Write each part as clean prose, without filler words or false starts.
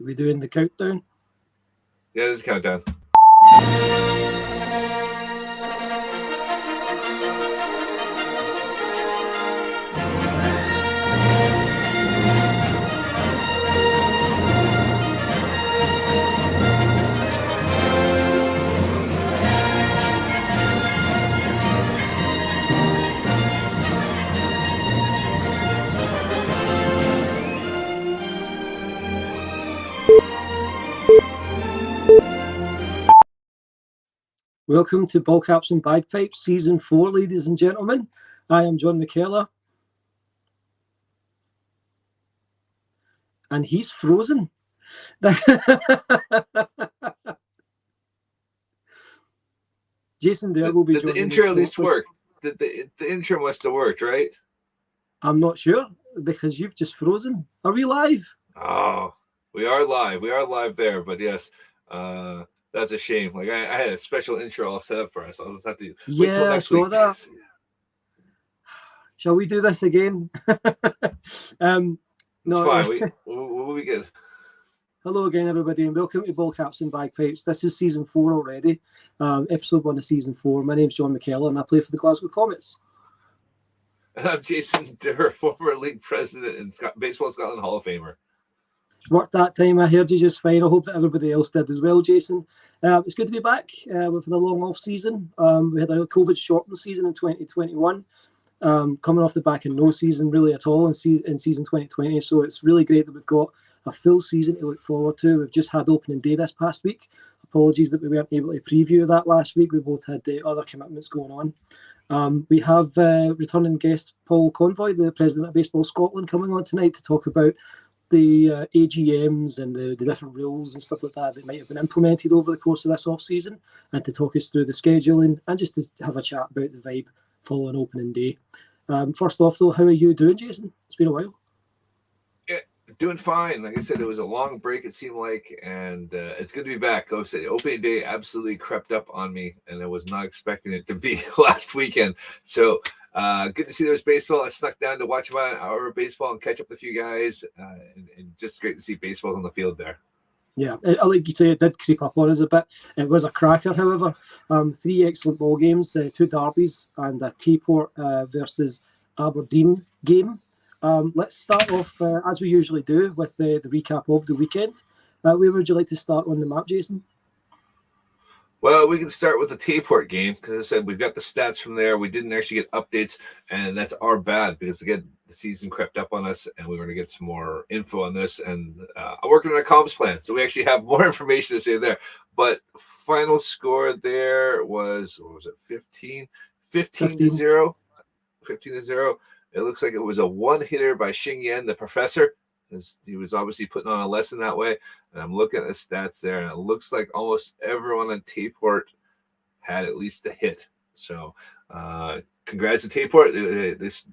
Are we doing the countdown? Yeah, there's a countdown. Welcome to Ball Caps and Bagpipes, Season 4, ladies and gentlemen. I am John McKellar. And he's frozen. Jason there will be joining. Did the intro at least work? The intro must have worked, right? I'm not sure, because you've just frozen. Are we live? Oh, we are live. We are live there, but yes. That's a shame. Like I had a special intro all set up for us. I'll just have to wait till next week. That. Shall we do this again? No, it's fine. We'll be good. Hello again, everybody, and welcome to Ball Caps and Bagpipes. This is Season 4 already, episode 1 of Season 4. My name's John McKellar, and I play for the Glasgow Comets. And I'm Jason Durr, former league president and Baseball Scotland Hall of Famer. Worked that time. I heard you just fine. I hope that everybody else did as well, Jason. It's good to be back with the long off season. We had a COVID shortened season in 2021, coming off the back of no season really at all in season 2020. So it's really great that we've got a full season to look forward to. We've just had opening day this past week. Apologies that we weren't able to preview that last week. We both had other commitments going on. We have returning guest Paul Convoy, the president of Baseball Scotland, coming on tonight to talk about the AGMs and the different rules and stuff like that might have been implemented over the course of this off-season, and to talk us through the scheduling and just to have a chat about the vibe following opening day. First off, though, how are you doing, Jason? It's been a while. Yeah, doing fine. Like I said, it was a long break, it seemed like, and it's good to be back. Like I said, opening day absolutely crept up on me, and I was not expecting it to be last weekend. So good to see there's baseball. I snuck down to watch about an hour of baseball and catch up with a few guys, and just great to see baseball on the field there. Yeah, like you say, it did creep up on us a bit. It was a cracker, however. 3 excellent ball games, 2 derbies, and a Tayport versus Aberdeen game. Let's start off, as we usually do, with the recap of the weekend. Where would you like to start on the map, Jason? Well, we can start with the Tayport game, because I said we've got the stats from there. We didn't actually get updates, and that's our bad, because again, the season crept up on us, and we were going to get some more info on this. And I'm working on a comms plan, so we actually have more information to say there. But final score there was, what was it, 15 to 0? 15 to 0. It looks like it was a one-hitter by Xing Yan, the professor. He was obviously putting on a lesson that way. And I'm looking at the stats there, and it looks like almost everyone on Tayport had at least a hit. So congrats to Tayport. This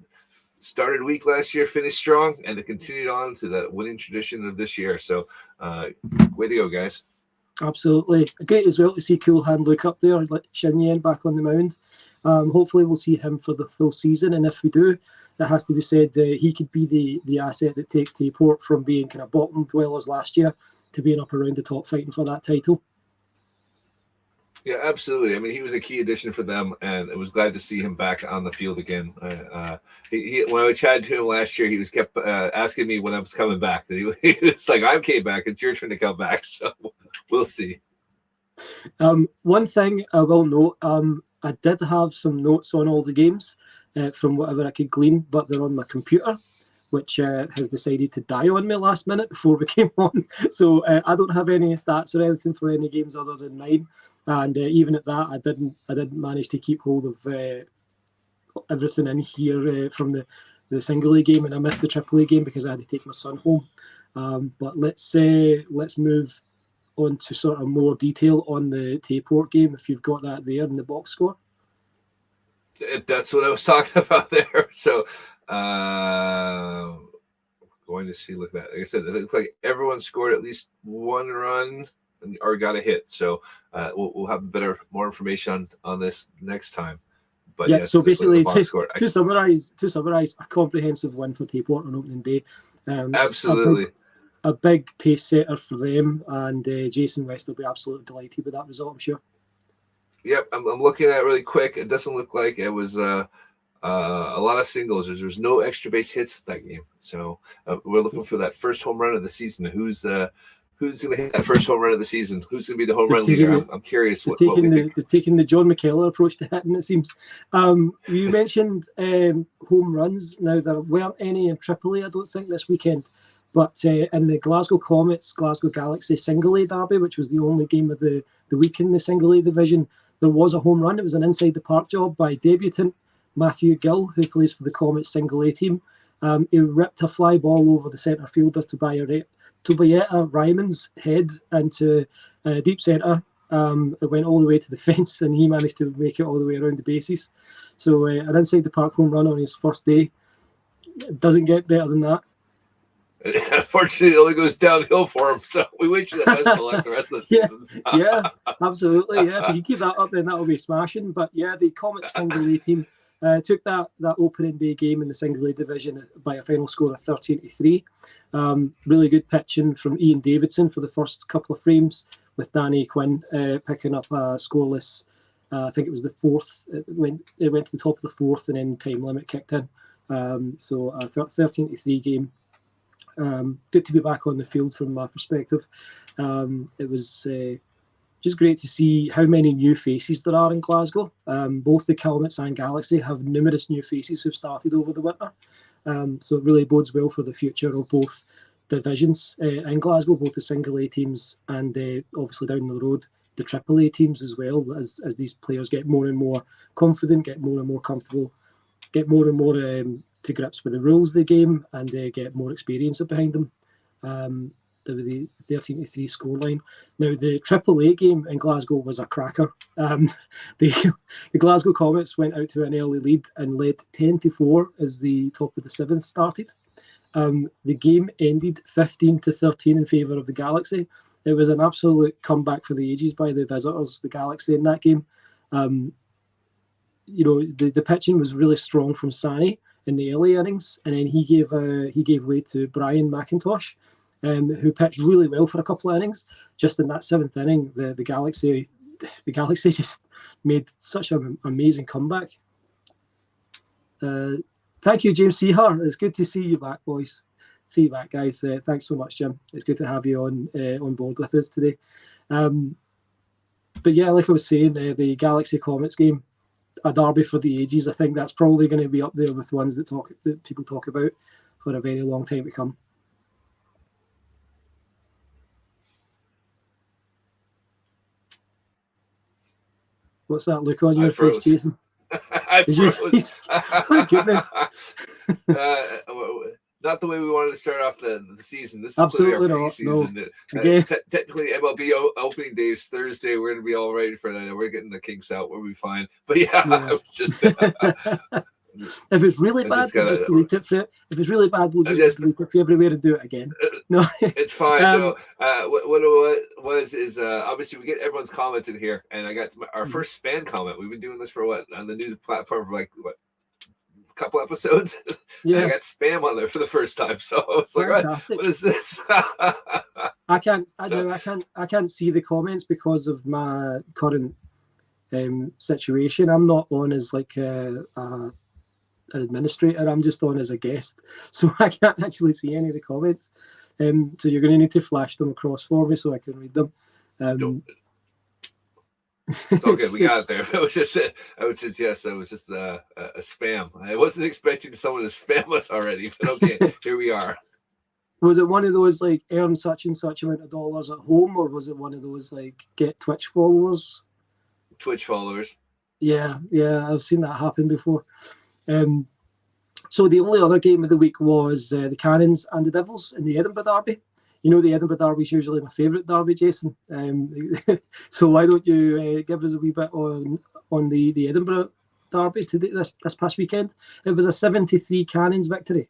started weak last year, finished strong, and it continued on to that winning tradition of this year. So way to go, guys. Absolutely. Great as well to see Cool Hand Luke up there, like Xing Yan back on the mound. Hopefully we'll see him for the full season, and if we do, it has to be said he could be the asset that takes Tayport from being kind of bottom dwellers last year to being up around the top fighting for that title. Yeah, absolutely. I mean, he was a key addition for them, and I was glad to see him back on the field again. He when I chatted to him last year, he was kept asking me when I was coming back. He was like, "I came back. It's your turn to come back." So we'll see. One thing I will note, I did have some notes on all the games from whatever I could glean, but they're on my computer, which has decided to die on me last minute before we came on. So I don't have any stats or anything for any games other than mine. And even at that, I didn't manage to keep hold of everything in here from the single A game, and I missed the triple A game because I had to take my son home. But let's move on to sort of more detail on the Tayport game, if you've got that there in the box score. That's what I was talking about there. So going to see, look at that. Like I said, it looks like everyone scored at least one run or got a hit. So we'll have more information on this next time. But yeah, yes, so basically, to summarize, a comprehensive win for Tayport on opening day. Absolutely. a big pace setter for them, and Jason West will be absolutely delighted with that result, I'm sure. Yep, I'm looking at it really quick. It doesn't look like it was a lot of singles. There's no extra base hits that game, so we're looking for that first home run of the season. Who's going to hit that first home run of the season? Who's going to be the home run leader? I'm curious. What we think. They're taking the John McKellar approach to hitting, it seems. You mentioned home runs. Now, there weren't any in AAA, I don't think, this weekend. But in the Glasgow Comets, Glasgow Galaxy Single A derby, which was the only game of the week in the Single A division, there was a home run. It was an inside the park job by debutant Matthew Gill, who plays for the Comets Single A team. He ripped a fly ball over the centre fielder Tobietta Ryman's head into deep centre. It went all the way to the fence, and he managed to make it all the way around the bases. So an inside the park home run on his first day. It doesn't get better than that. Unfortunately, it only goes downhill for him. So we wish you the best of luck the rest of the season. Yeah, absolutely. Yeah, if you keep that up, then that'll be smashing. But yeah, the Comets Single A team took that opening day game in the Single A division by a final score of 13-3. Really good pitching from Ian Davidson for the first couple of frames, with Danny Quinn picking up a scoreless. I think it was the fourth. It went to the top of the fourth, and then time limit kicked in. So a 13-3 game. Good to be back on the field from my perspective. It was just great to see how many new faces there are in Glasgow. Both the Comets and Galaxy have numerous new faces who've started over the winter. So it really bodes well for the future of both divisions in Glasgow, both the Single A teams and obviously down the road, the AAA teams as well, as these players get more and more confident, get more and more comfortable, get more and more to grips with the rules of the game, and get more experience behind them. The 13-3 scoreline. Now, the AAA game in Glasgow was a cracker. The Glasgow Comets went out to an early lead and led 10-4 as the top of the seventh started. The game ended 15-13 in favour of the Galaxy. It was an absolute comeback for the ages by the visitors, the Galaxy, in that game. The pitching was really strong from Sani in the early innings, and then he gave way to Brian McIntosh, who pitched really well for a couple of innings. Just in that seventh inning, the Galaxy just made such an amazing comeback. Thank you, James Seahar. It's good to see you back, boys. See you back, guys. Thanks so much, Jim. It's good to have you on board with us today. But yeah, like I was saying, the Galaxy Comets game, a derby for the ages. I think that's probably going to be up there with ones that people talk about for a very long time to come. What's that look on your face, Jason? I froze. My goodness. Not the way we wanted to start off the season. This is absolutely our preseason. No. Technically, MLB opening day is Thursday. We're going to be all ready for that. We're getting the kinks out. We'll be fine. But yeah. I was just. If it's really bad, we'll just delete it for it. If it's really bad, we'll just delete it for everywhere and do it again. No, it's fine. What it was is obviously we get everyone's comments in here, and I got our first spam comment. We've been doing this for on the new platform for a couple episodes. Yeah, I got spam on there for the first time, so I was like, what is this? I can't see the comments because of my current situation. I'm not on as an administrator. I'm just on as a guest, so I can't actually see any of the comments. So you're going to need to flash them across for me so I can read them. It's okay, we got it there. It was just a spam. I wasn't expecting someone to spam us already, but okay, here we are. Was it one of those earn such and such amount of dollars at home, or was it one of those get Twitch followers? Twitch followers. Yeah, I've seen that happen before. So the only other game of the week was the Cannons and the Devils in the Edinburgh derby. You know, the Edinburgh derby is usually my favourite derby, Jason. So why don't you give us a wee bit on the Edinburgh derby this past weekend? It was a 7-3 Cannons victory.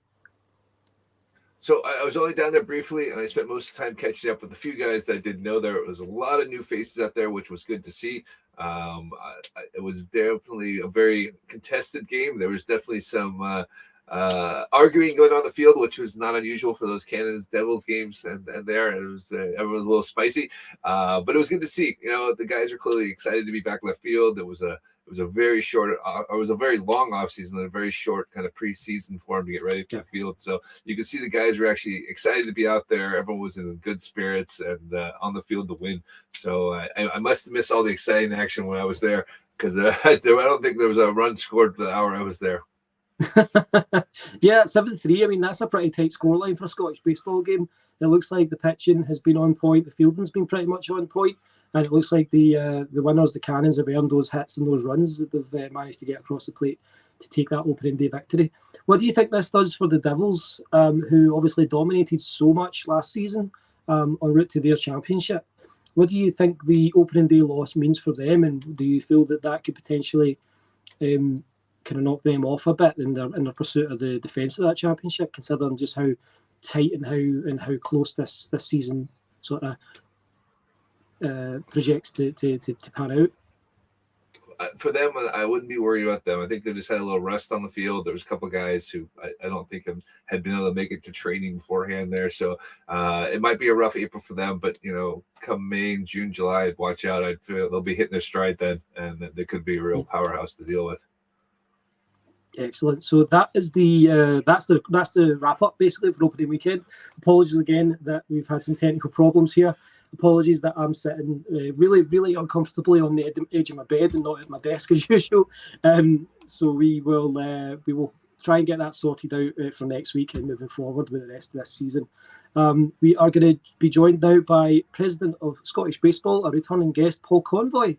So I was only down there briefly, and I spent most of the time catching up with a few guys that I didn't know. There was a lot of new faces out there, which was good to see. It was definitely a very contested game. There was definitely some arguing going on the field, which was not unusual for those Cannons Devils games. And there it was, everyone was a little spicy, but it was good to see. The guys are clearly excited to be back left field. It was a very short, it was a very long offseason and a very short kind of preseason for them to get ready for the field. So you can see the guys were actually excited to be out there. Everyone was in good spirits and on the field to win. So I must have missed all the exciting action when I was there, because I don't think there was a run scored the hour I was there. Yeah, 7-3. I mean, that's a pretty tight scoreline for a Scottish baseball game. It looks like the pitching has been on point, the fielding's been pretty much on point, and it looks like the winners, the Cannons, have earned those hits and those runs that they've managed to get across the plate to take that opening day victory. What do you think this does for the Devils, who obviously dominated so much last season en route to their championship? What do you think the opening day loss means for them, and do you feel that could potentially kind of knock them off a bit in their pursuit of the defence of that championship, considering just how tight and how close this season sort of projects to pan out? For them, I wouldn't be worried about them. I think they just had a little rest on the field. There was a couple of guys who I don't think had been able to make it to training beforehand there. So it might be a rough April for them, but come May, June, July, I'd watch out. I'd feel they'll be hitting their stride then, and they could be a real powerhouse to deal with. Excellent. So that is that's the wrap up basically for opening weekend. Apologies again that we've had some technical problems here. Apologies that I'm sitting really, really uncomfortably on the edge of my bed and not at my desk as usual. So we will try and get that sorted out for next week and moving forward with the rest of this season. We are going to be joined now by President of Scottish Baseball, a returning guest, Paul Convoy.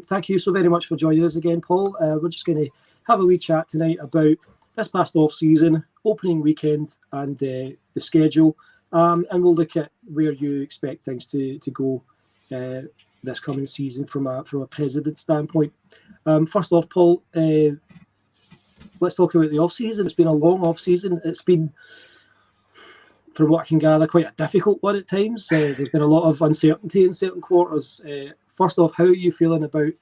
Thank you so very much for joining us again, Paul. We're just going to have a wee chat tonight about this past off-season, opening weekend, and the schedule. And we'll look at where you expect things to go this coming season from a president standpoint. First off, Paul, let's talk about the off-season. It's been a long off-season. It's been, from what I can gather, quite a difficult one at times. There's been a lot of uncertainty in certain quarters. First off, how are you feeling about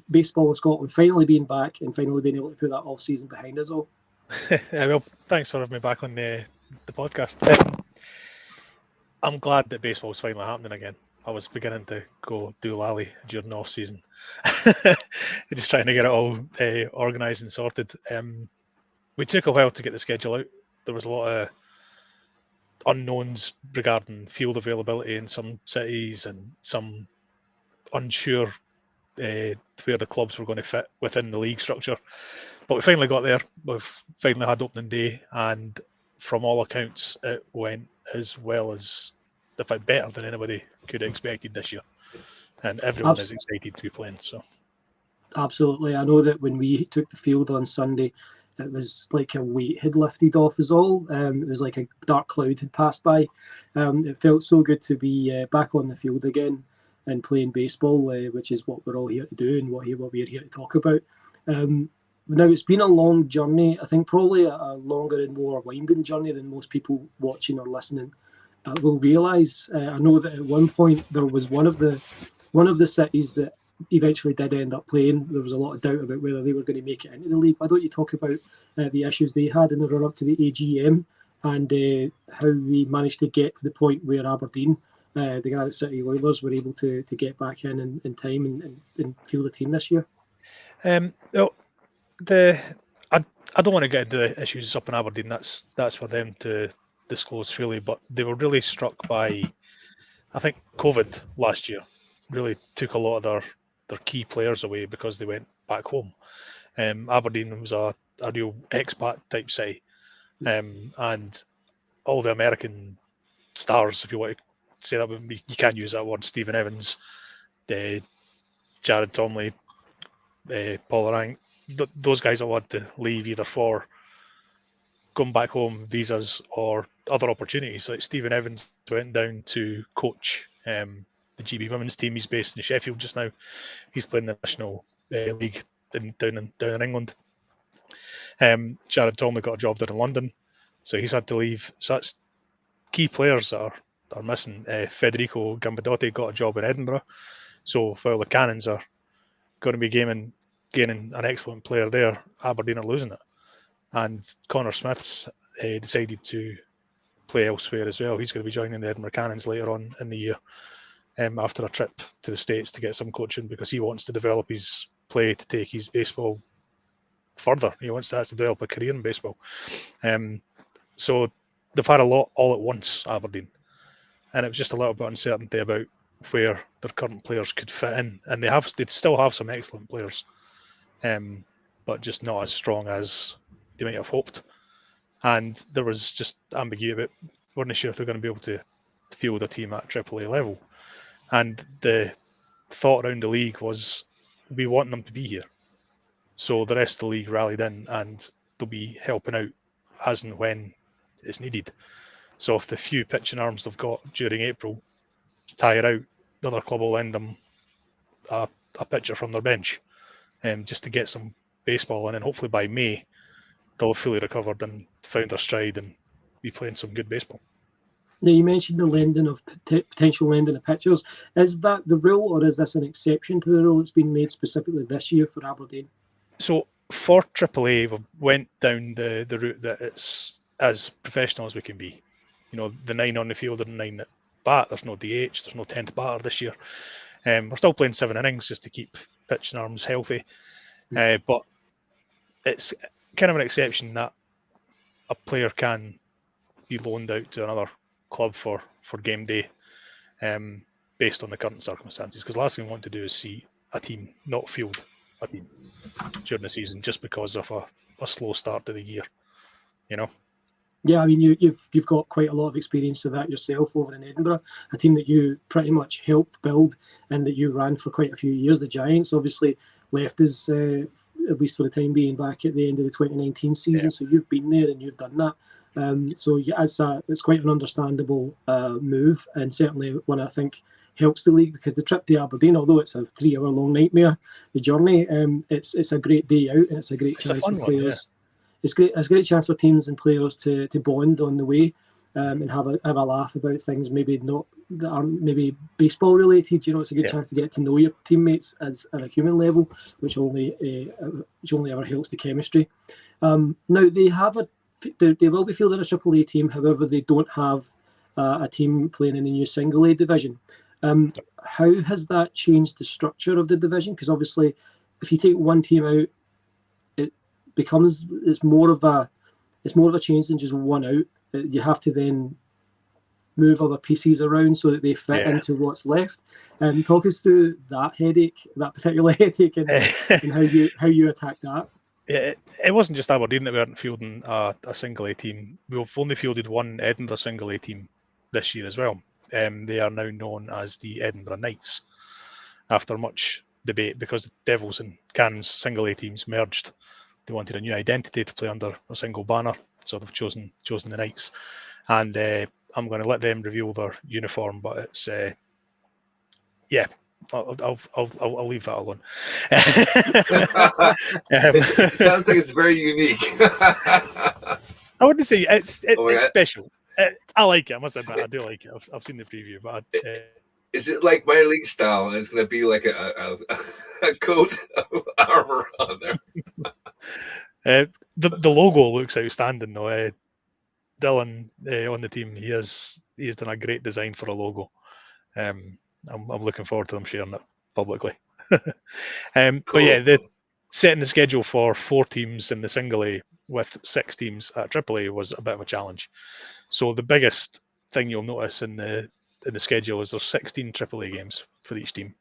baseball in Scotland finally being back and finally being able to put that off-season behind us all? Well, thanks for having me back on the podcast. I'm glad that baseball's finally happening again. I was beginning to go doolally during the off-season. Just trying to get it all organised and sorted. We took a while to get the schedule out. There was a lot of unknowns regarding field availability in some cities and some unsure where the clubs were going to fit within the league structure. But we finally got there. We've finally had opening day, and from all accounts, it went as well as, in fact, better than anybody could have expected this year. And everyone is excited to be playing. So, absolutely. I know that when we took the field on Sunday, it was like a weight had lifted off us all. It was like a dark cloud had passed by. It felt so good to be back on the field again and playing baseball, which is what we're all here to do and what we're here to talk about. Now, it's been a long journey. I think probably a longer and more winding journey than most people watching or listening will realise. I know that at one point there was one of the cities that eventually did end up playing. There was a lot of doubt about whether they were going to make it into the league. Why don't you talk about the issues they had in the run-up to the AGM and how we managed to get to the point where Aberdeen, the Granite City Oilers, were able to get back in time and field the team this year? I don't want to get into the issues up in Aberdeen. That's for them to disclose fully. But they were really struck by, I think, COVID last year. Really took a lot of their key players away because they went back home. Aberdeen was a real expat type city, and all the American stars, if you want to say that, you can use that word. Stephen Evans, Jared Tomley, Paul Rank. Those guys all had to leave either for going back home, visas, or other opportunities. Like Stephen Evans went down to coach the GB women's team. He's based in Sheffield just now. He's playing the National League down in England. Jared Tomley got a job down in London, so he's had to leave. So that's key players that are missing. Federico Gambadotti got a job in Edinburgh. So while the Cannons are going to be gaining an excellent player there, Aberdeen are losing it. And Connor Smith's decided to play elsewhere as well. He's going to be joining the Edinburgh Cannons later on in the year, after a trip to the States to get some coaching, because he wants to develop his play to take his baseball further. He wants to actually develop a career in baseball. So they've had a lot all at once, Aberdeen, and it was just a little bit of uncertainty about where their current players could fit in, and they still have some excellent players, but just not as strong as they might have hoped. And there was just ambiguity about, weren't sure if they're going to be able to field a team at AAA level. And the thought around the league was, we want them to be here. So the rest of the league rallied in, and they'll be helping out as and when it's needed. So if the few pitching arms they've got during April tire out, the other club will lend them a pitcher from their bench, just to get some baseball in, and hopefully by May they'll have fully recovered and found their stride and be playing some good baseball. Now, you mentioned the lending of potential lending of pitchers. Is that the rule, or is this an exception to the rule that's been made specifically this year for Aberdeen? So for AAA, we went down the route that it's as professional as we can be. You know, the 9 on the field and 9 at bat. There's no DH, there's no 10th batter this year. We're still playing 7 innings just to keep pitching arms healthy. But it's kind of an exception that a player can be loaned out to another club for game day, based on the current circumstances. Because the last thing we want to do is see a team not field a team during the season just because of a slow start to the year, you know. Yeah, I mean, you've got quite a lot of experience of that yourself over in Edinburgh, a team that you pretty much helped build and that you ran for quite a few years. The Giants obviously left us, at least for the time being, back at the end of the 2019 season. Yeah. So you've been there and you've done that. So yeah, it's quite an understandable move, and certainly one I think helps the league, because the trip to Aberdeen, although it's a 3-hour-long nightmare, the journey, it's a great day out, and it's a great chance for players. Yeah. It's a great chance for teams and players to bond on the way, and have a laugh about things maybe that aren't maybe baseball related. You know, it's a good chance to get to know your teammates at a human level, which only ever helps the chemistry. Now they will be fielding a AAA team, however they don't have a team playing in the new single A division. How has that changed the structure of the division? Because obviously, if you take one team out, it's more of a change than just one out. You have to then move other pieces around so that they fit into what's left. Talk us through that particular headache, and how you attack that. It wasn't just Aberdeen that we weren't fielding a single A team. We've only fielded one Edinburgh single A team this year as well. They are now known as the Edinburgh Knights, after much debate, because the Devils and Cannons single A teams merged. They wanted a new identity to play under a single banner, so they've chosen the Knights. And I'm going to let them reveal their uniform, but it's I'll leave that alone. It sounds like it's very unique. I wouldn't say it's special. I like it. I must admit, I do like it. I've seen the preview, but is it like minor league style, and it's going to be like a coat of armor on there? The logo looks outstanding, though. Dylan on the team, he's done a great design for a logo. I'm looking forward to them sharing it publicly. Cool. But yeah, setting the schedule for 4 teams in the single A with 6 teams at AAA was a bit of a challenge. So the biggest thing you'll notice in the schedule is there's 16 AAA games for each team,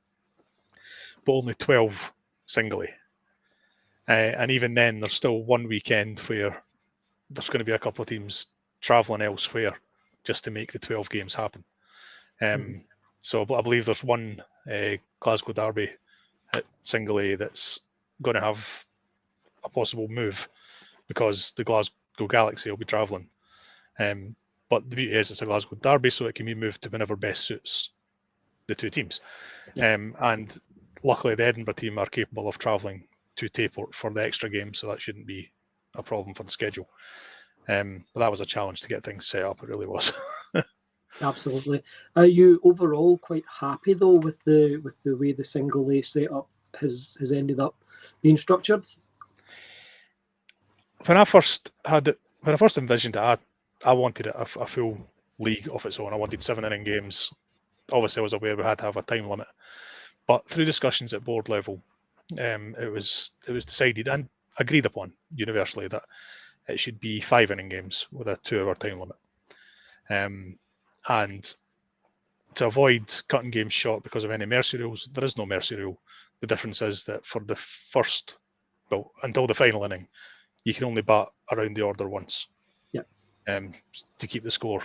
but only 12 single A. And even then, there's still one weekend where there's going to be a couple of teams travelling elsewhere just to make the 12 games happen. So I believe there's one Glasgow derby at single A that's going to have a possible move because the Glasgow Galaxy will be travelling. But the beauty is it's a Glasgow derby, so it can be moved to whenever best suits the 2 teams. And luckily, the Edinburgh team are capable of travelling to Tayport for the extra game, so that shouldn't be a problem for the schedule. But that was a challenge to get things set up. It really was. Absolutely. Are you overall quite happy though with the way the single A setup has ended up being structured? when I first envisioned it, I wanted it a full league of its own. I wanted 7-inning games. Obviously, I was aware we had to have a time limit, but through discussions at board level, it was decided and agreed upon universally that it should be 5-inning games with a 2-hour time limit. And to avoid cutting games short because of any mercy rules, there is no mercy rule. The difference is that for the first, until the final inning, you can only bat around the order once. Yeah. To keep the score,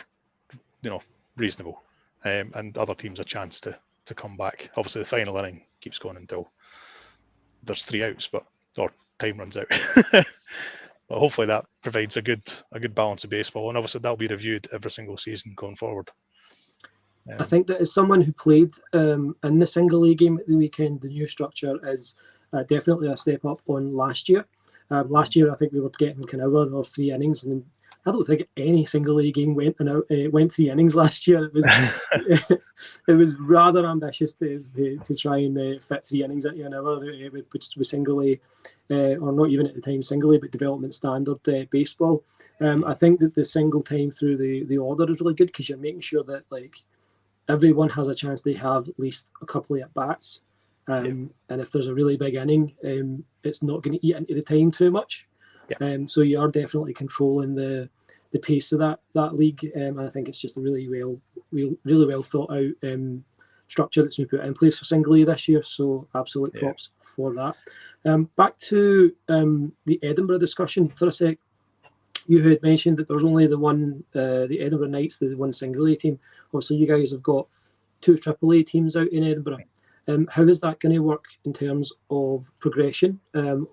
reasonable, and other teams a chance to come back. Obviously, the final inning keeps going until there's 3 outs, or time runs out. But hopefully that provides a good balance of baseball, and obviously that'll be reviewed every single season going forward. I think that as someone who played in the single A game at the weekend, the new structure is definitely a step up on last year. Last year, I think we were getting kind of 1 or 3 innings, and I don't think any single A game went 3 innings last year. It was it was rather ambitious to try and fit 3 innings into an hour, which was single A, or not even at the time single A, but development standard baseball. I think that the single time through the order is really good because you're making sure that everyone has a chance to have at least a couple of at-bats. And if there's a really big inning, it's not going to eat into the time too much. So you are definitely controlling the pace of that league. And I think it's just a really well thought out structure that's been put in place for single A this year. So absolute props for that. Back to the Edinburgh discussion for a sec. You had mentioned that there's only the Edinburgh Knights, the one single A team. Obviously, you guys have got 2 AAA teams out in Edinburgh. How is that going to work in terms of progression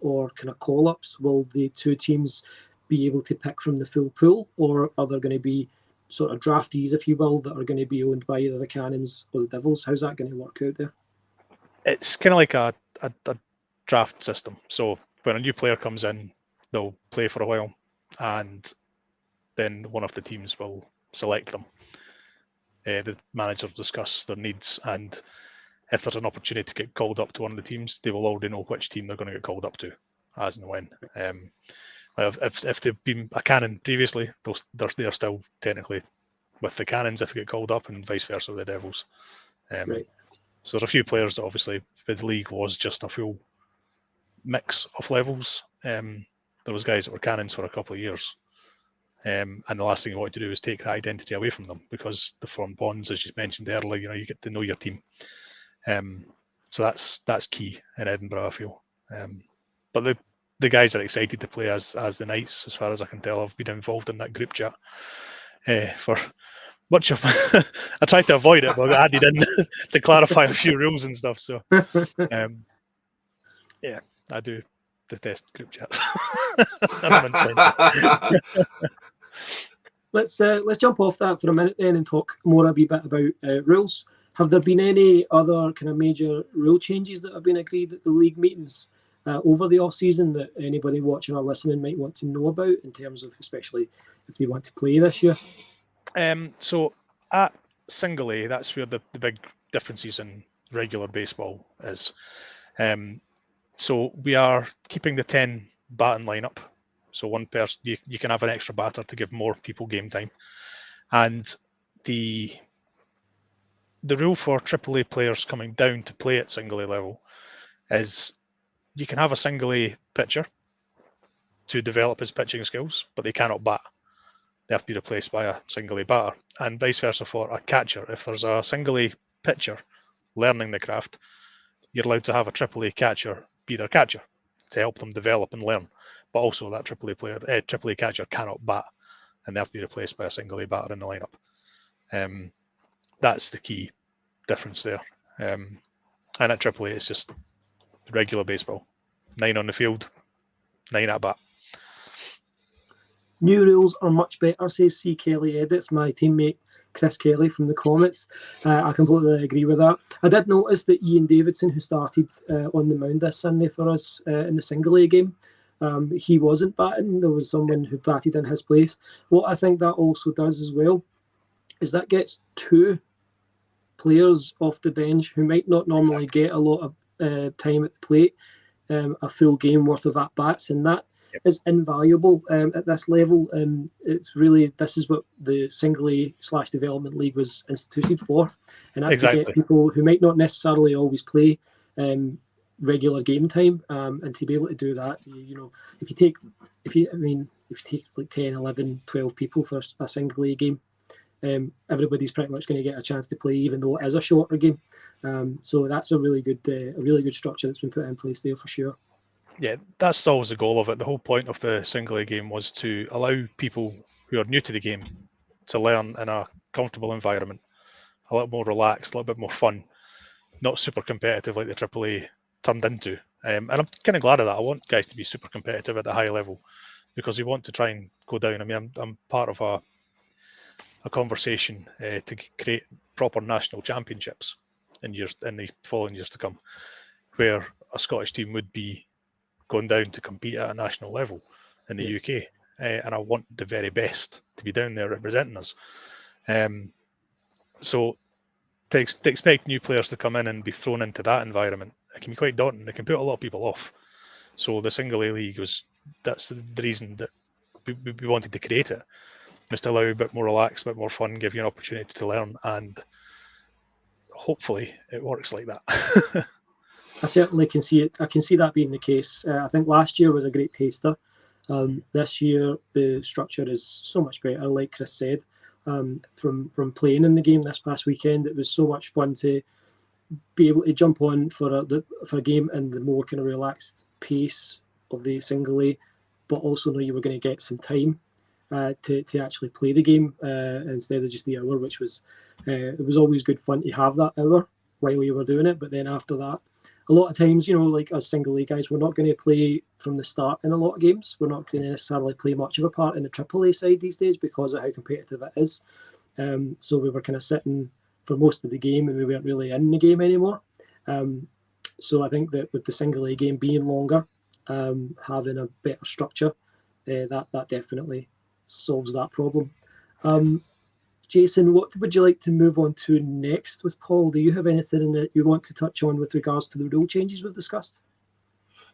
or kind of call-ups? Will the 2 teams be able to pick from the full pool, or are there going to be sort of draftees, if you will, that are going to be owned by either the Cannons or the Devils? How's that going to work out there? It's kind of like a draft system. So when a new player comes in, they'll play for a while, and then one of the teams will select them. The managers discuss their needs, and if there's an opportunity to get called up to one of the teams, they will already know which team they're going to get called up to, as and when. If they've been a Cannon previously, they're still technically with the Cannons if they get called up, and vice versa with the Devils. Right. So there's a few players that obviously the league was just a full mix of levels. There was guys that were Cannons for a couple of years. And the last thing you want to do is take that identity away from them, because they form bonds, as you mentioned earlier. You get to know your team. So that's key in Edinburgh, I feel. But the guys are excited to play as the Knights, as far as I can tell. I've been involved in that group chat for much of. I tried to avoid it, but I added in to clarify a few rules and stuff. So, I do detest group chats. Let's jump off that for a minute then and talk more a wee bit about rules. Have there been any other kind of major rule changes that have been agreed at the league meetings over the off-season that anybody watching or listening might want to know about, in terms of especially if they want to play this year? So at single A, that's where the big differences in regular baseball is. So we are keeping the 10 batting lineup. So one person, you can have an extra batter to give more people game time. And the rule for AAA players coming down to play at single A level is you can have a single A pitcher to develop his pitching skills, but they cannot bat. They have to be replaced by a single A batter, and vice versa for a catcher. If there's a single A pitcher learning the craft, you're allowed to have a AAA catcher be their catcher to help them develop and learn. But also that AAA catcher cannot bat, and they have to be replaced by a single A batter in the lineup. That's the key difference there. And at AAA, it's just regular baseball. 9 on the field, 9 at bat. New rules are much better, says C. Kelly Edits, my teammate Chris Kelly from the Comets. I completely agree with that. I did notice that Ian Davidson, who started on the mound this Sunday for us in the single A game, he wasn't batting. There was someone who batted in his place. What I think that also does as well is that gets 2 players off the bench who might not normally get a lot of time at the plate, a full game worth of at-bats, and that is invaluable at this level. This is what the Single A/Development League was instituted for, and that's to get people who might not necessarily always play regular game time, and to be able to do that. If you take like 10, 11, 12 people for a Single A game, everybody's pretty much going to get a chance to play, even though it is a shorter game. So that's a really good structure that's been put in place there for sure. Yeah, that's always the goal of it. The whole point of the Single A game was to allow people who are new to the game to learn in a comfortable environment, a little more relaxed, a little bit more fun, not super competitive like the AAA turned into. And I'm kind of glad of that. I want guys to be super competitive at the high level because we want to try and go down. I mean, I'm part of a conversation to create proper national championships in the following years to come, where a Scottish team would be going down to compete at a national level in the UK. And I want the very best to be down there representing us. So to expect new players to come in and be thrown into that environment, it can be quite daunting. It can put a lot of people off. So the Single A League that's the reason that we wanted to create it, was to allow a bit more relaxed, a bit more fun, give you an opportunity to learn, and hopefully it works like that. I certainly can see it. I can see that being the case. I think last year was a great taster. This year the structure is so much better. Like Chris said, from playing in the game this past weekend, it was so much fun to be able to jump on for a game in the more kind of relaxed pace of the Single A, but also know you were going to get some time to actually play the game instead of just the hour, which was it was always good fun to have that hour while we were doing it. But then after that, a lot of times, like us Single A guys, we're not going to play from the start in a lot of games. We're not going to necessarily play much of a part in the AAA side these days because of how competitive it is. So we were kind of sitting for most of the game and we weren't really in the game anymore. So I think that with the Single A game being longer, having a better structure, that definitely solves that problem. Jason, what would you like to move on to next with Paul? Do you have anything that you want to touch on with regards to the rule changes we've discussed?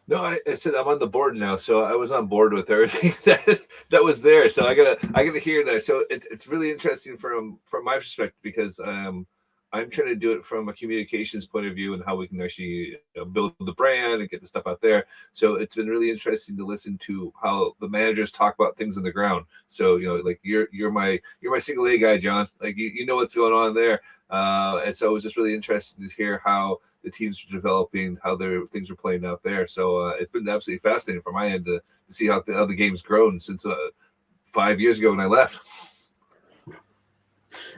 No, I said I'm on the board now, so I was on board with everything that was there. So I gotta hear that. So it's really interesting from my perspective because I'm trying to do it from a communications point of view and how we can actually build the brand and get the stuff out there. So it's been really interesting to listen to how the managers talk about things on the ground. So like you're my Single A guy, John. Like you know what's going on there. And so it was just really interesting to hear how the teams are developing, how their things are playing out there. So it's been absolutely fascinating from my end to see how the game's grown since 5 years ago when I left.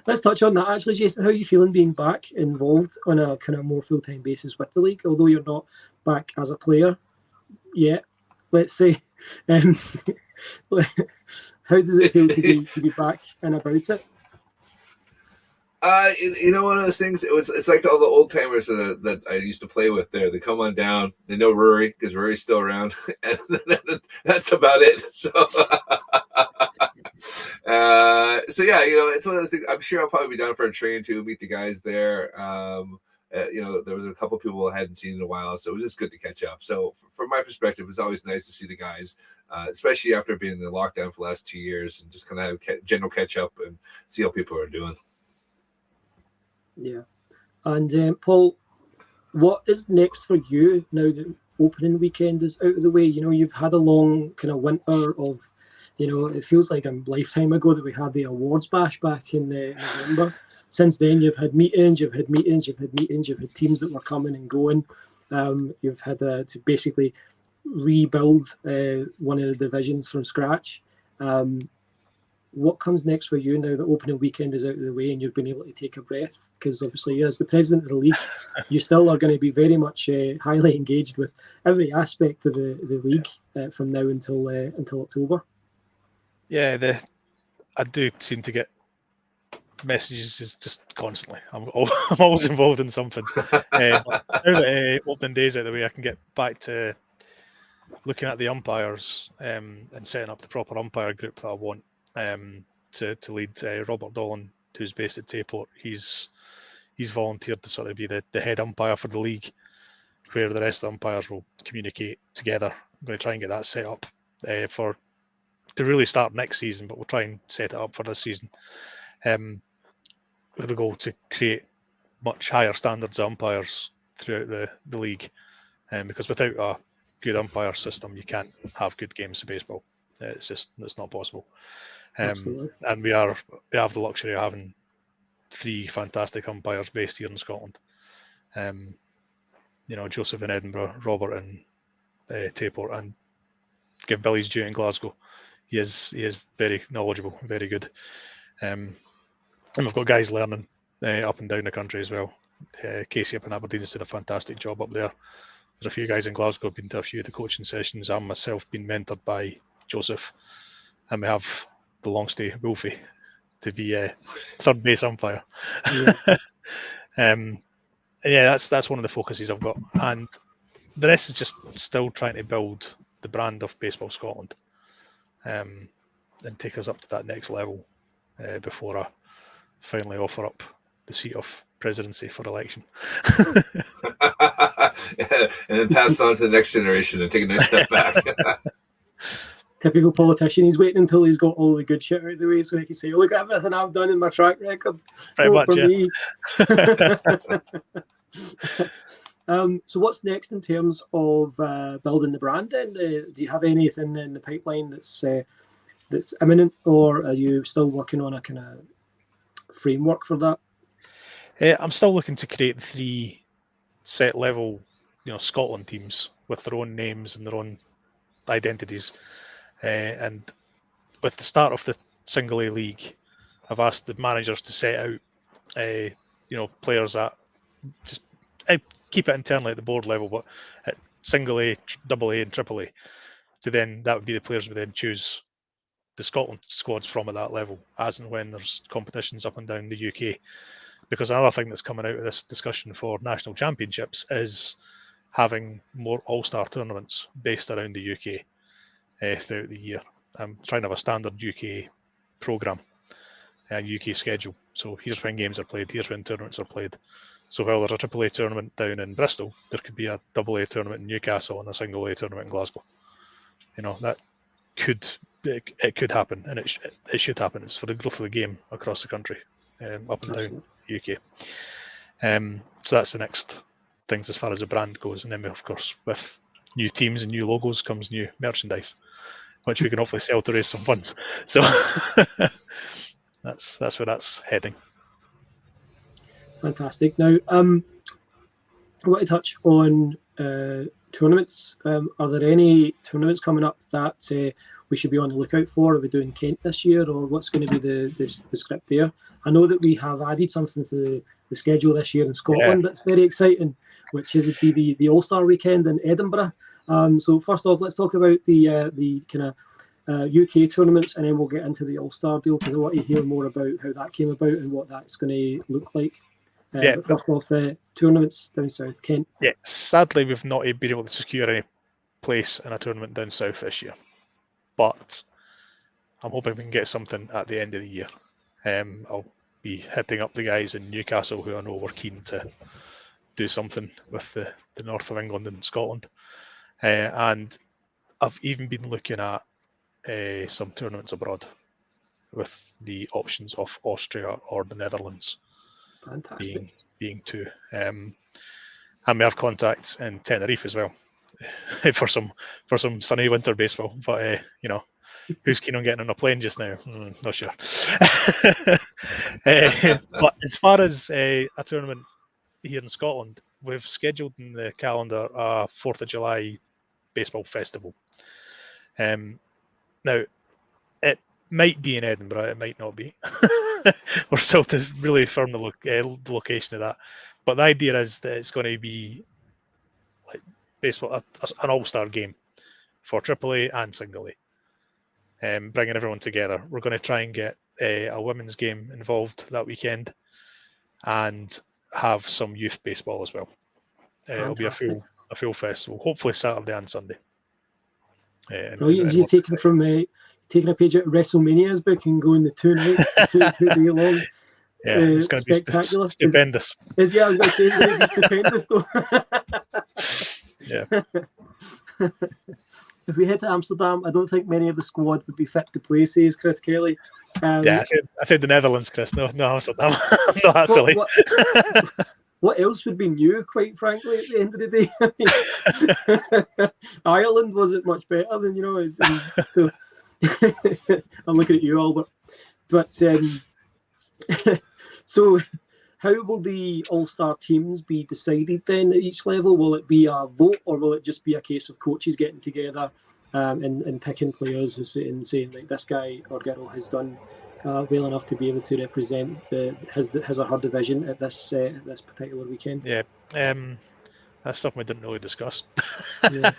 Let's touch on that actually, Jason. How are you feeling being back involved on a kind of more full-time basis with the league? Although you're not back as a player yet, let's say. How does it feel to be back and about it? One of those things. It's like all the old timers that I used to play with. There, they come on down. They know Rory because Rory's still around, and that's about it. So yeah, it's one of those things. I'm sure I'll probably be down for a train too, meet the guys there. There was a couple of people I hadn't seen in a while, so it was just good to catch up. So from my perspective, it's always nice to see the guys, especially after being in the lockdown for the last 2 years, and just kind of have general catch up and see how people are doing. Yeah, and Paul, what is next for you now that opening weekend is out of the way? You've had a long kind of winter of. It feels like a lifetime ago that we had the awards bash back in November. Since then, you've had meetings, you've had teams that were coming and going. You've had to basically rebuild one of the divisions from scratch. What comes next for you now that opening weekend is out of the way and you've been able to take a breath? Because obviously, as the president of the league, you still are going to be very much highly engaged with every aspect of the league from now until October. Yeah, I do seem to get messages just constantly. I'm always involved in something. Now that opening days out of the way, I can get back to looking at the umpires and setting up the proper umpire group that I want to lead. Robert Dolan, who's based at Tayport, he's volunteered to sort of be the head umpire for the league, where the rest of the umpires will communicate together. I'm going to try and get that set up to really start next season, but we'll try and set it up for this season, with the goal to create much higher standards of umpires throughout the league, because without a good umpire system, you can't have good games of baseball. It's not possible. And we have the luxury of having 3 fantastic umpires based here in Scotland. Joseph in Edinburgh, Robert in Tayport, and give Billy's due in Glasgow. He is very knowledgeable, very good. And we've got guys learning up and down the country as well. Casey up in Aberdeen has done a fantastic job up there. There's a few guys in Glasgow who've been to a few of the coaching sessions. I'm myself been mentored by Joseph, and we have the long stay Wolfie to be a third base umpire. Yeah. That's one of the focuses I've got, and the rest is just still trying to build the brand of Baseball Scotland, and take us up to that next level before I finally offer up the seat of presidency for election. And then pass it on to the next generation and take a nice step back. Typical politician. He's waiting until he's got all the good shit out of the way so he can say, look at everything I've done in my track record. Pretty much, yeah. Me. So what's next in terms of building the brand then? Do you have anything in the pipeline that's imminent, or are you still working on a kind of framework for that? I'm still looking to create 3 set level, Scotland teams with their own names and their own identities. And with the start of the Single A League, I've asked the managers to set out, players that just keep it internally at the board level, but at Single A, Double A, and Triple A. So then that would be the players we then choose the Scotland squads from at that level, as and when there's competitions up and down the UK. Because another thing that's coming out of this discussion for national championships is having more all-star tournaments based around the UK throughout the year. I'm trying to have a standard UK programme, UK schedule. So here's when games are played, here's when tournaments are played. So while there's a Triple A tournament down in Bristol, there could be a Double A tournament in Newcastle and a Single A tournament in Glasgow. That it could happen, and it should happen. It's for the growth of the game across the country, up and down the UK. So that's the next things as far as the brand goes. And then, of course, with new teams and new logos comes new merchandise, which we can hopefully sell to raise some funds. So that's where that's heading. Fantastic. Now, I want to touch on tournaments. Are there any tournaments coming up that we should be on the lookout for? Are we doing Kent this year, or what's going to be the script there? I know that we have added something to the schedule this year in Scotland that's very exciting, which would be the All-Star weekend in Edinburgh. So first off, let's talk about the kind of UK tournaments, and then we'll get into the All-Star deal, because I want to hear more about how that came about and what that's going to look like. First off, tournaments down south, Kent. Yeah, sadly we've not been able to secure any place in a tournament down south this year, but I'm hoping we can get something at the end of the year. I'll be hitting up the guys in Newcastle who I know were keen to do something with the north of England and Scotland, and I've even been looking at some tournaments abroad with the options of Austria or the Netherlands. Fantastic. Being two. And we have contacts in Tenerife as well for some sunny winter baseball. But who's keen on getting on a plane just now? Not sure. But as far as a tournament here in Scotland, we've scheduled in the calendar a 4th of July baseball festival. Now, it might be in Edinburgh, it might not be. We're still to really firm the location of that. But the idea is that it's going to be like baseball, an all-star game for AAA and Single A, bringing everyone together. We're going to try and get a women's game involved that weekend and have some youth baseball as well. It'll be a full festival, hopefully Saturday and Sunday. You're taking a page out of WrestleMania's book and going the 2 nights, two day long. Yeah, it's going to be stupendous. Yeah, I was going to say it's stupendous though. Yeah. if we head to Amsterdam, I don't think many of the squad would be fit to play, says Chris Kelly. I said the Netherlands, Chris. No, Amsterdam. I'm not that silly. What else would be new, quite frankly, at the end of the day? Ireland wasn't much better than, so I'm looking at you, Albert. But so how will the All-Star teams be decided then at each level? Will it be a vote, or will it just be a case of coaches getting together and picking players and saying, like, this guy or girl has done well enough to be able to represent his or her division at this particular weekend? Yeah, that's something we didn't really discuss. Yeah.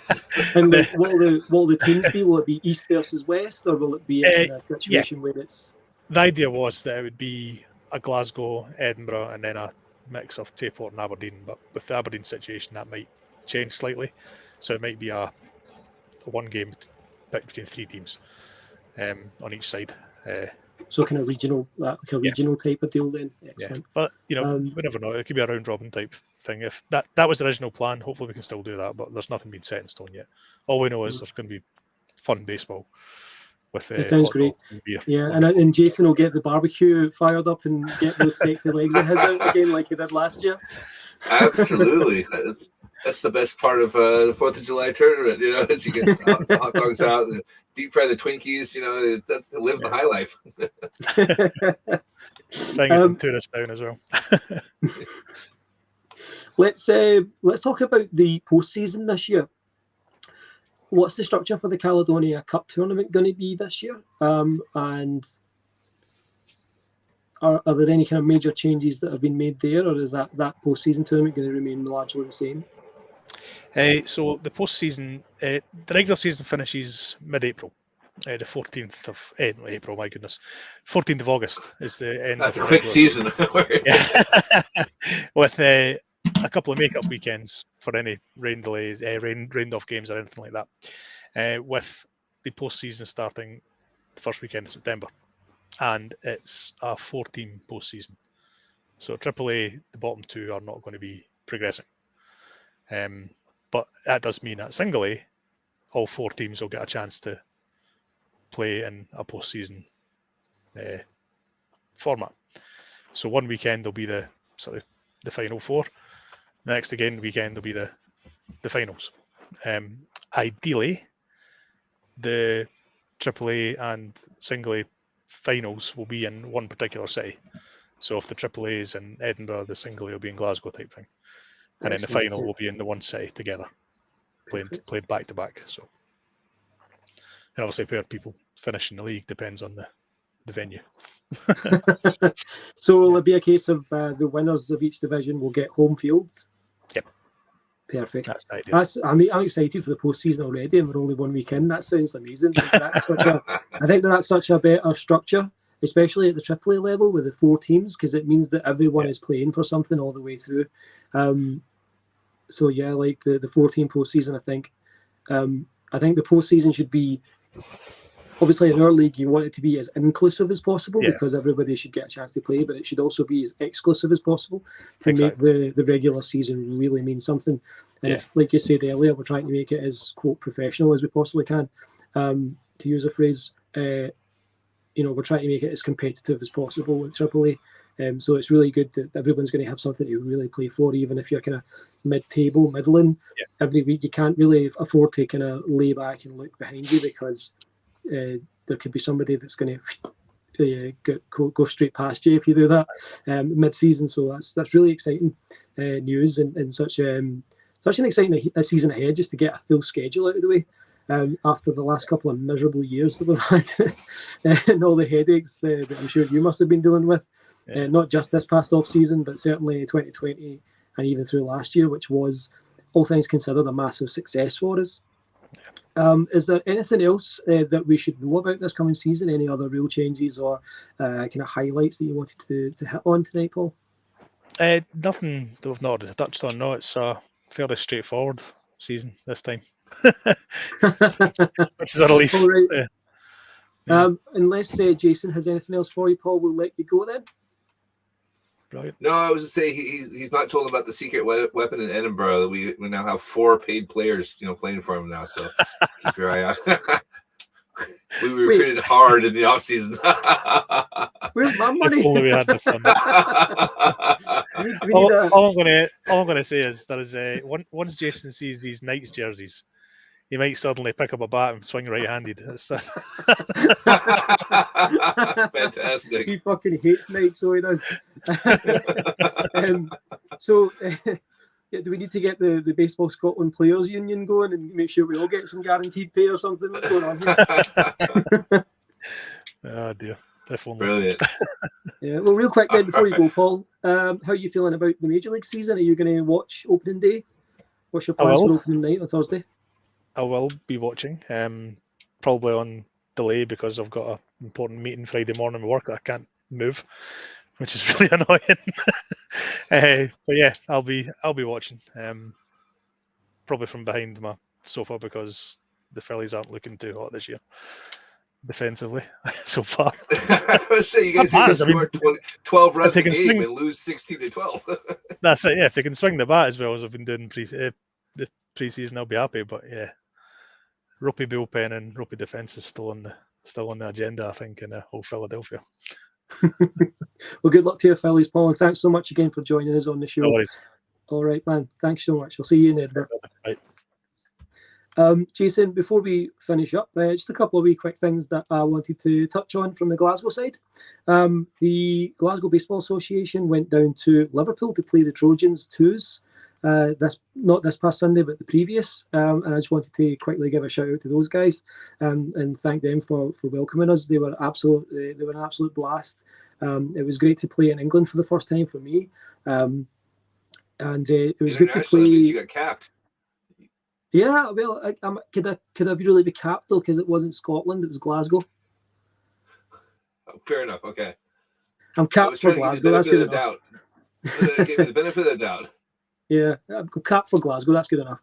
And what will the teams be? Will it be East versus West, or will it be a situation where it's... The idea was that it would be a Glasgow, Edinburgh, and then a mix of Tayport and Aberdeen. But with the Aberdeen situation, that might change slightly. So it might be a one game pick between three teams on each side. So kind of regional, like a regional type of deal then. Excellent. Yeah. But we never know. It could be a round robin type thing. If that was the original plan, hopefully we can still do that. But there's nothing been set in stone yet. All we know is there's going to be fun baseball. With, it sounds great. Yeah, and Jason will get the barbecue fired up and get those sexy legs of his out again like he did last year. Absolutely. That's the best part of the 4th of July tournament, as you get hot dogs out and deep fry the Twinkies, that's to live the high life. Trying to get some tourists down as well. Let's talk about the postseason this year. What's the structure for the Caledonia Cup tournament going to be this year? And are there any kind of major changes that have been made there, or is that postseason tournament going to remain largely the same? So the postseason, the regular season finishes mid-April, the 14th of April. My goodness, 14th of August is the end. That's a quick season. With a couple of make-up weekends for any rain delays, rained off games or anything like that. With the postseason starting the first weekend of September, and it's a 4-team postseason. So AAA, the bottom two are not going to be progressing. But that does mean at single A, all 4 teams will get a chance to play in a postseason format. So one weekend will be the final 4. The next weekend will be the finals. Ideally, the AAA and single A finals will be in one particular city. So if the AAA is in Edinburgh, the single A will be in Glasgow type thing. And then the final will be in the one city together, played back to back. So, and obviously where people finish in the league depends on the venue. So will it be a case of the winners of each division will get home field? Yep. Perfect. That's the idea. I'm excited for the postseason already, and we're only one weekend. That sounds amazing. I think that's such a better structure, especially at the AAA level with the 4 teams, because it means that everyone is playing for something all the way through. So yeah, like the 14 postseason, I think the postseason should be, obviously in our league you want it to be as inclusive as possible because everybody should get a chance to play, but it should also be as exclusive as possible to make the regular season really mean something. And if, like you said earlier, we're trying to make it as, quote, professional as we possibly can, to use a phrase, we're trying to make it as competitive as possible with AAA. So it's really good that everyone's going to have something to really play for, even if you're kind of mid-table, middling. Every week you can't really afford to kind of lay back and look behind you, because there could be somebody that's going to go straight past you if you do that mid-season. So that's really exciting news, and such an exciting season ahead, just to get a full schedule out of the way. After the last couple of miserable years that we've had and all the headaches that I'm sure you must have been dealing with, not just this past off-season, but certainly 2020 and even through last year, which was, all things considered, a massive success for us. Is there anything else that we should know about this coming season? Any other real changes or kind of highlights that you wanted to hit on tonight, Paul? Nothing that we've not already touched on. No, it's a fairly straightforward season this time. Which is a relief. All right. Unless Jason has anything else for you, Paul, we'll let you go then. Brilliant. No, I was to say he's not told about the secret weapon in Edinburgh. That we now have 4 paid players, playing for him now. So keep your eye out. We recruited hard in the offseason. Where's my money? If only we had the fun. All I'm gonna say is there is once Jason sees these Knights jerseys, he might suddenly pick up a bat and swing right-handed. Fantastic. He fucking hates Knights, so he does. Do we need to get the Baseball Scotland Players Union going and make sure we all get some guaranteed pay or something? What's going on here? Oh dear, definitely. Brilliant. Yeah. Well, real quick then, before you go, Paul, how are you feeling about the Major League season? Are you going to watch opening day? What's your plans for opening night on Thursday? I will be watching, probably on delay because I've got an important meeting Friday morning at work that I can't move, which is really annoying. But yeah, I'll be watching, probably from behind my sofa because the Phillies aren't looking too hot this year defensively so far. I was saying you guys score 12 runs a game and lose 16-12. That's it. Yeah, if they can swing the bat as well as I've been doing the preseason, I'll be happy. But yeah, ropey bullpen and ropey defense is still on the agenda, I think, in whole Philadelphia. Well, good luck to your Phillies, Paul, and thanks so much again for joining us on the show. No worries. All right, man. Thanks so much. We'll see you in Edinburgh. Right. Jason, before we finish up, just a couple of wee quick things that I wanted to touch on from the Glasgow side. The Glasgow Baseball Association went down to Liverpool to play the Trojans twos. Not this past Sunday, but the previous. And I just wanted to quickly give a shout out to those guys and thank them for welcoming us. They were an absolute blast. It was great to play in England for the first time for me. And it was good to play. You got capped. Yeah, well, could I really be capped though? Because it wasn't Scotland; it was Glasgow. Oh, fair enough. Okay. I'm capped for Glasgow. That's good enough. Give me the benefit of the doubt. Yeah, I'm capped for Glasgow. That's good enough.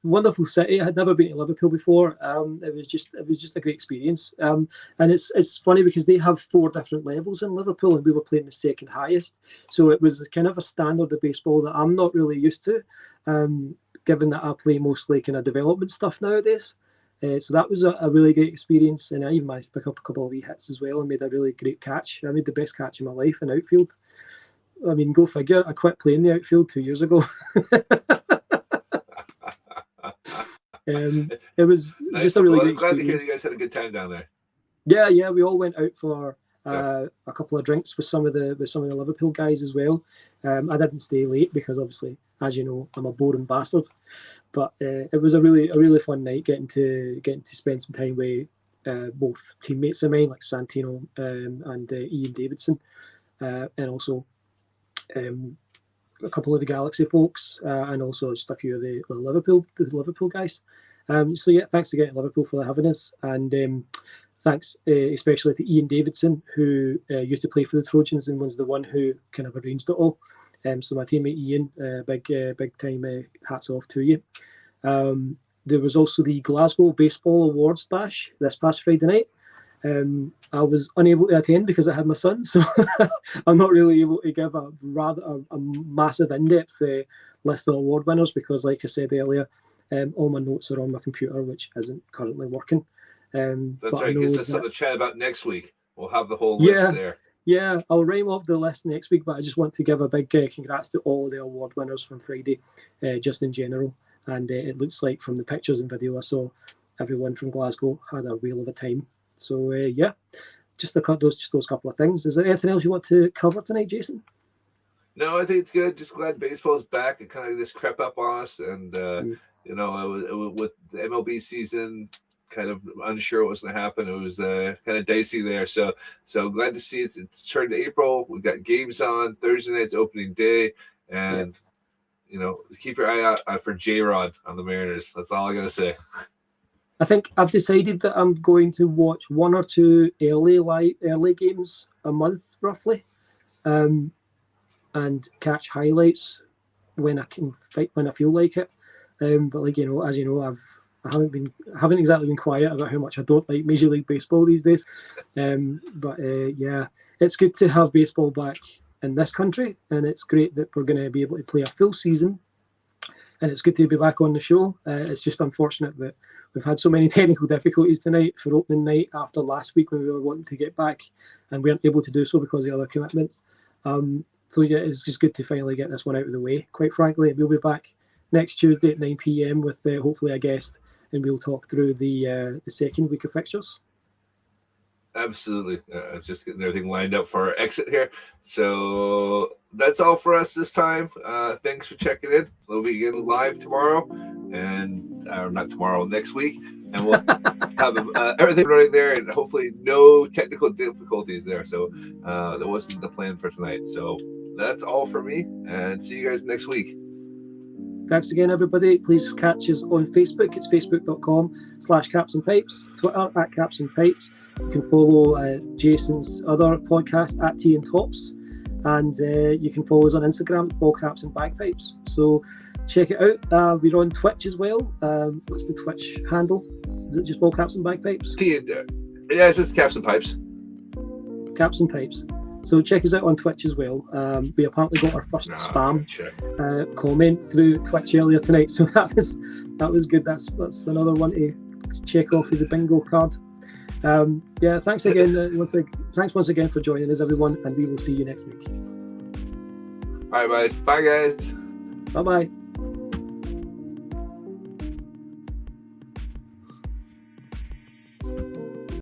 Wonderful city. I had never been to Liverpool before. It was just a great experience. And it's funny because they have 4 different levels in Liverpool, and we were playing the second highest. So it was kind of a standard of baseball that I'm not really used to. Given that I play mostly kind of development stuff nowadays. So that was a really great experience, and I even managed to pick up a couple of wee hits as well and made a really great catch. I made the best catch of my life in outfield. I mean, go figure, I quit playing the outfield 2 years ago. It was nice. Just a really great experience. Glad to hear you guys had a good time down there. Yeah, we all went out for a couple of drinks with some of the Liverpool guys as well. I didn't stay late because obviously, as you know, I'm a boring bastard. But it was a really fun night getting to spend some time with both teammates of mine like Santino and Ian Davidson, and also a couple of the Galaxy folks, and also just a few of the Liverpool guys. So yeah, thanks again to Liverpool for having us, and thanks especially to Ian Davidson, who used to play for the Trojans and was the one who kind of arranged it all. So my teammate Ian, big time hats off to you. There was also the Glasgow Baseball Awards Bash this past Friday night. I was unable to attend because I had my son, so I'm not really able to give a massive in-depth list of award winners because, like I said earlier, all my notes are on my computer, which isn't currently working. That's right, because that's something to chat about next week. We'll have the whole list there. Yeah, I'll rhyme off the list next week, but I just want to give a big congrats to all the award winners from Friday, just in general. And it looks like from the pictures and video I saw, everyone from Glasgow had a whale of a time. So yeah, just those couple of things. Is there anything else you want to cover tonight, Jason? No, I think it's good. Just glad baseball's back. It kind of just crept up on us, and it was with the MLB season kind of unsure what was going to happen. It was kind of dicey there. So glad to see it's turned to April. We've got games on Thursday night's opening day, and keep your eye out for J-Rod on the Mariners. That's all I got to say. I think I've decided that I'm going to watch 1 or 2 early games a month roughly, and catch highlights when I feel like it. But like as you know, I haven't exactly been quiet about how much I don't like Major League Baseball these days. But yeah, it's good to have baseball back. in this country, and it's great that we're going to be able to play a full season. And it's good to be back on the show. It's just unfortunate that we've had so many technical difficulties tonight for opening night after last week when we were wanting to get back and we weren't able to do so because of other commitments. So yeah, it's just good to finally get this one out of the way. Quite frankly, we'll be back next Tuesday at 9 p.m. with hopefully a guest, and we'll talk through the second week of fixtures. Absolutely. Just getting everything lined up for our exit here. So that's all for us this time. Thanks for checking in. We'll be again live tomorrow, and not tomorrow, next week. And we'll have everything running there, and hopefully no technical difficulties there. So that wasn't the plan for tonight. So that's all for me, and see you guys next week. Thanks again, everybody. Please catch us on Facebook. It's facebook.com/capsandpipes, Twitter @capsandpipes. You can follow Jason's other podcast @Tea and Tops, and you can follow us on Instagram, Ball Caps and Bagpipes. So check it out. We're on Twitch as well. What's the Twitch handle? Is it just Ball Caps and Bagpipes? Yeah, it's just Caps and Pipes. Caps and Pipes. So check us out on Twitch as well. We apparently got our first spam comment through Twitch earlier tonight, so that was good. That's another one to check off of the bingo card. Yeah, thanks again. Thanks once again for joining us, everyone, and we will see you next week. All right, guys. Bye, guys. Bye-bye.